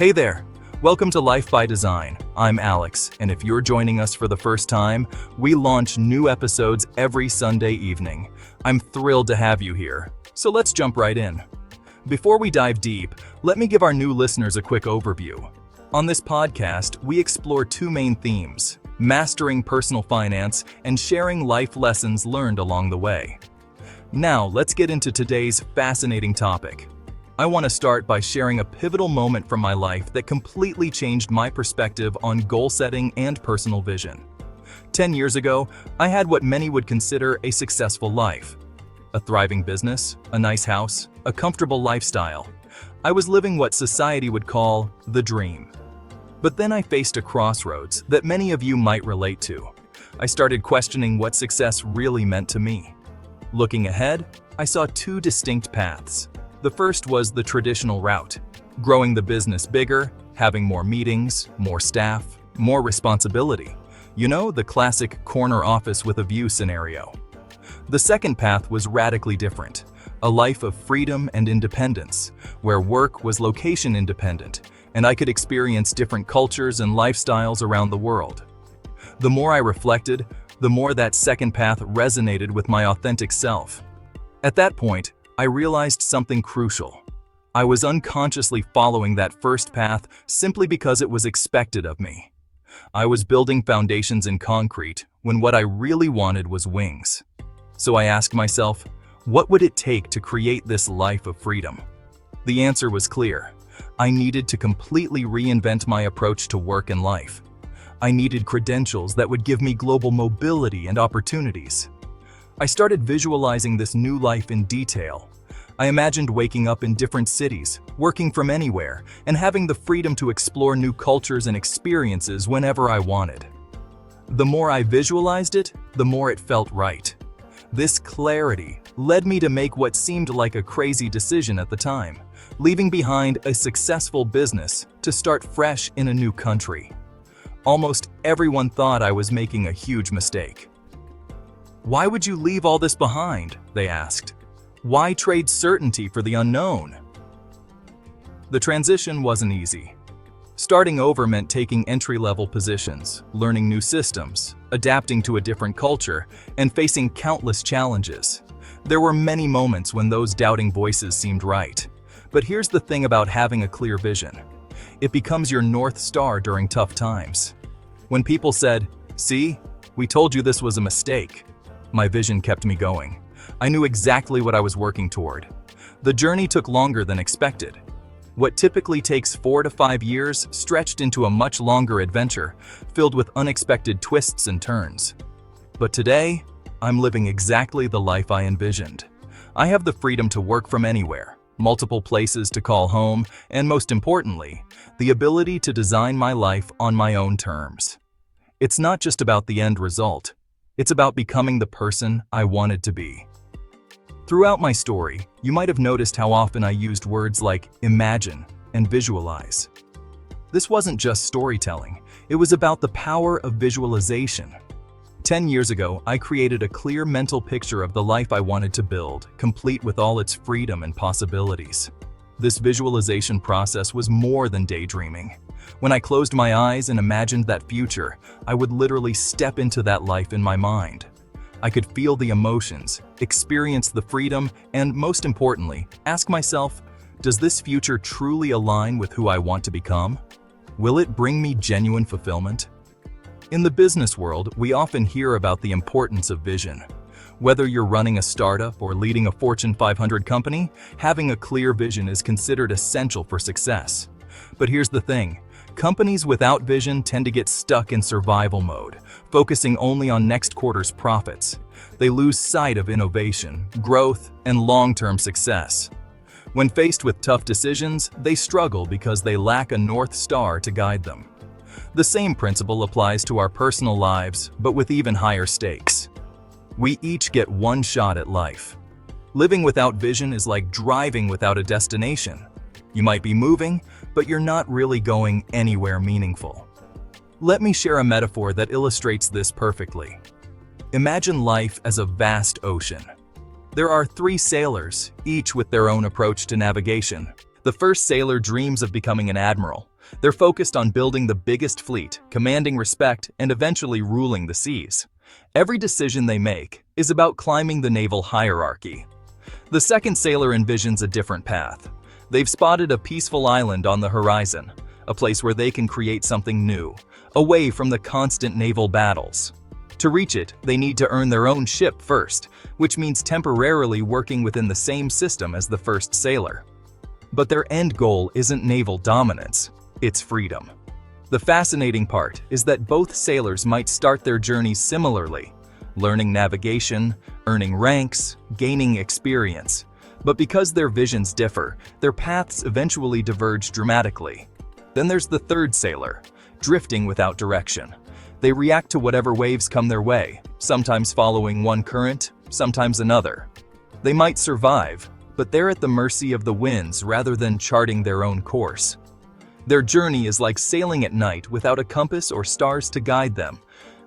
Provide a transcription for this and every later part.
Hey there! Welcome to Life by Design. I'm Alex, and if you're joining us for the first time, we launch new episodes every Sunday evening. I'm thrilled to have you here. So let's jump right in. Before we dive deep, let me give our new listeners a quick overview. On this podcast, we explore two main themes: mastering personal finance and sharing life lessons learned along the way. Now, let's get into today's fascinating topic. I want to start by sharing a pivotal moment from my life that completely changed my perspective on goal setting and personal vision. 10 years ago, I had what many would consider a successful life. A thriving business, a nice house, a comfortable lifestyle. I was living what society would call the dream. But then I faced a crossroads that many of you might relate to. I started questioning what success really meant to me. Looking ahead, I saw two distinct paths. The first was the traditional route, growing the business bigger, having more meetings, more staff, more responsibility. You know, the classic corner office with a view scenario. The second path was radically different, a life of freedom and independence, where work was location independent, and I could experience different cultures and lifestyles around the world. The more I reflected, the more that second path resonated with my authentic self. At that point, I realized something crucial. I was unconsciously following that first path simply because it was expected of me. I was building foundations in concrete when what I really wanted was wings. So I asked myself, what would it take to create this life of freedom? The answer was clear. I needed to completely reinvent my approach to work and life. I needed credentials that would give me global mobility and opportunities. I started visualizing this new life in detail. I imagined waking up in different cities, working from anywhere, and having the freedom to explore new cultures and experiences whenever I wanted. The more I visualized it, the more it felt right. This clarity led me to make what seemed like a crazy decision at the time, leaving behind a successful business to start fresh in a new country. Almost everyone thought I was making a huge mistake. "Why would you leave all this behind?" they asked. "Why trade certainty for the unknown?" The transition wasn't easy. Starting over meant taking entry-level positions, learning new systems, adapting to a different culture, and facing countless challenges. There were many moments when those doubting voices seemed right. But here's the thing about having a clear vision. It becomes your North Star during tough times. When people said, "See, we told you this was a mistake," my vision kept me going. I knew exactly what I was working toward. The journey took longer than expected. What typically takes 4 to 5 years stretched into a much longer adventure, filled with unexpected twists and turns. But today, I'm living exactly the life I envisioned. I have the freedom to work from anywhere, multiple places to call home, and most importantly, the ability to design my life on my own terms. It's not just about the end result. It's about becoming the person I wanted to be. Throughout my story, you might have noticed how often I used words like imagine and visualize. This wasn't just storytelling, it was about the power of visualization. 10 years ago, I created a clear mental picture of the life I wanted to build, complete with all its freedom and possibilities. This visualization process was more than daydreaming. When I closed my eyes and imagined that future, I would literally step into that life in my mind. I could feel the emotions, experience the freedom, and most importantly, ask myself, does this future truly align with who I want to become? Will it bring me genuine fulfillment? In the business world, we often hear about the importance of vision. Whether you're running a startup or leading a Fortune 500 company, having a clear vision is considered essential for success. But here's the thing. Companies without vision tend to get stuck in survival mode, focusing only on next quarter's profits. They lose sight of innovation, growth, and long-term success. When faced with tough decisions, they struggle because they lack a North Star to guide them. The same principle applies to our personal lives, but with even higher stakes. We each get one shot at life. Living without vision is like driving without a destination. You might be moving, but you're not really going anywhere meaningful. Let me share a metaphor that illustrates this perfectly. Imagine life as a vast ocean. There are 3 sailors, each with their own approach to navigation. The first sailor dreams of becoming an admiral, They're focused on building the biggest fleet, commanding respect, and eventually ruling the seas. Every decision they make is about climbing the naval hierarchy. The second sailor envisions a different path. They've spotted a peaceful island on the horizon, a place where they can create something new, away from the constant naval battles. To reach it, they need to earn their own ship first, which means temporarily working within the same system as the first sailor. But their end goal isn't naval dominance, it's freedom. The fascinating part is that both sailors might start their journeys similarly, learning navigation, earning ranks, gaining experience. But because their visions differ, their paths eventually diverge dramatically. Then there's the third sailor, drifting without direction. They react to whatever waves come their way, sometimes following one current, sometimes another. They might survive, but they're at the mercy of the winds rather than charting their own course. Their journey is like sailing at night without a compass or stars to guide them.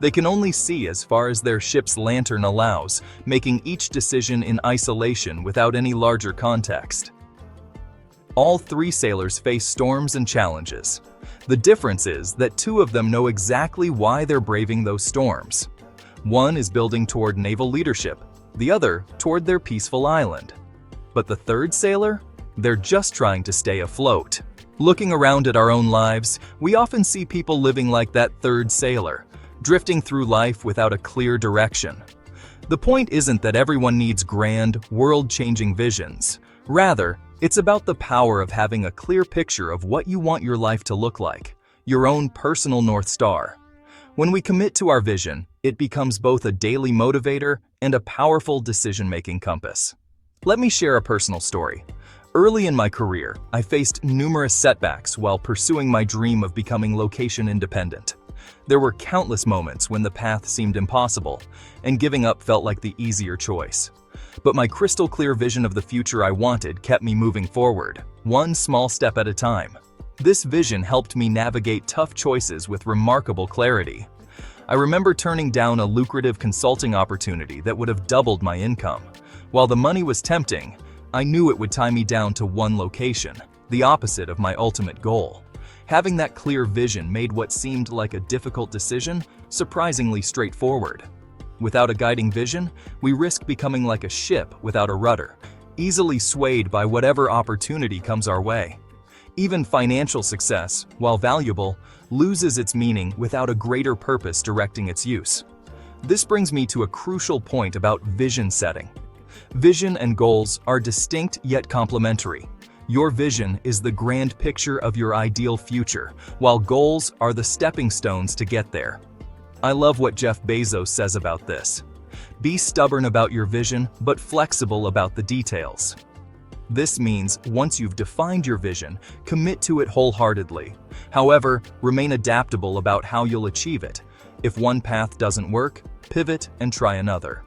They can only see as far as their ship's lantern allows, making each decision in isolation without any larger context. All three sailors face storms and challenges. The difference is that two of them know exactly why they're braving those storms. One is building toward naval leadership, the other toward their peaceful island. But the third sailor? They're just trying to stay afloat. Looking around at our own lives, we often see people living like that third sailor, drifting through life without a clear direction. The point isn't that everyone needs grand, world-changing visions. Rather, it's about the power of having a clear picture of what you want your life to look like, your own personal North Star. When we commit to our vision, it becomes both a daily motivator and a powerful decision-making compass. Let me share a personal story. Early in my career, I faced numerous setbacks while pursuing my dream of becoming location independent. There were countless moments when the path seemed impossible, and giving up felt like the easier choice. But my crystal clear vision of the future I wanted kept me moving forward, one small step at a time. This vision helped me navigate tough choices with remarkable clarity. I remember turning down a lucrative consulting opportunity that would have doubled my income. While the money was tempting, I knew it would tie me down to one location, the opposite of my ultimate goal. Having that clear vision made what seemed like a difficult decision surprisingly straightforward. Without a guiding vision, we risk becoming like a ship without a rudder, easily swayed by whatever opportunity comes our way. Even financial success, while valuable, loses its meaning without a greater purpose directing its use. This brings me to a crucial point about vision setting. Vision and goals are distinct yet complementary. Your vision is the grand picture of your ideal future, while goals are the stepping stones to get there. I love what Jeff Bezos says about this. Be stubborn about your vision, but flexible about the details. This means once you've defined your vision, commit to it wholeheartedly. However, remain adaptable about how you'll achieve it. If one path doesn't work, pivot and try another.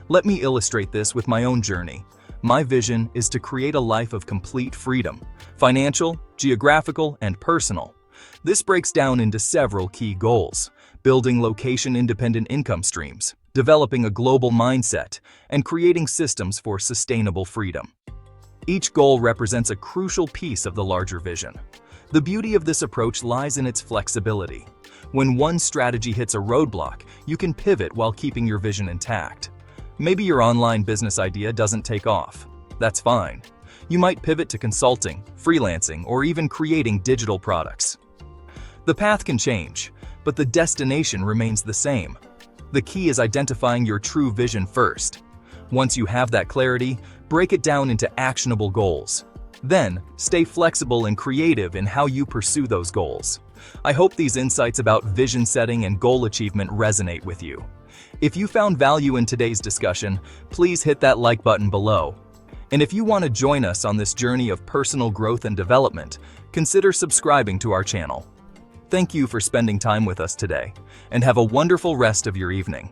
Let me illustrate this with my own journey. My vision is to create a life of complete freedom, financial, geographical, and personal. This breaks down into several key goals: building location-independent income streams, developing a global mindset, and creating systems for sustainable freedom. Each goal represents a crucial piece of the larger vision. The beauty of this approach lies in its flexibility. When one strategy hits a roadblock, you can pivot while keeping your vision intact. Maybe your online business idea doesn't take off. That's fine. You might pivot to consulting, freelancing, or even creating digital products. The path can change, but the destination remains the same. The key is identifying your true vision first. Once you have that clarity, break it down into actionable goals. Then, stay flexible and creative in how you pursue those goals. I hope these insights about vision setting and goal achievement resonate with you. If you found value in today's discussion, please hit that like button below. And if you want to join us on this journey of personal growth and development, consider subscribing to our channel. Thank you for spending time with us today, and have a wonderful rest of your evening.